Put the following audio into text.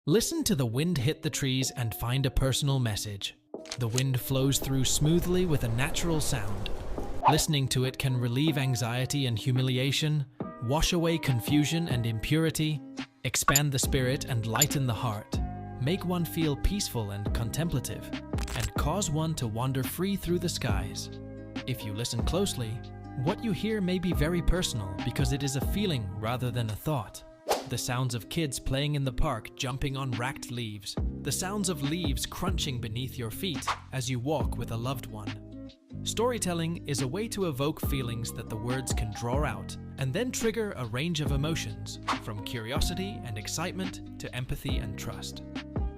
Listen to the wind hit the trees and find a personal message. The wind flows through smoothly with a natural sound. Listening to it can relieve anxiety and humiliation, wash away confusion and impurity, expand the spirit and lighten the heart, make one feel peaceful and contemplative, and cause one to wander free through the skies. If you listen closely, what you hear may be very personal because it is a feeling rather than a thought. The sounds of kids playing in the park jumping on racked leaves. The sounds of leaves crunching beneath your feet as you walk with a loved one. Storytelling is a way to evoke feelings that the words can draw out and then trigger a range of emotions, from curiosity and excitement to empathy and trust.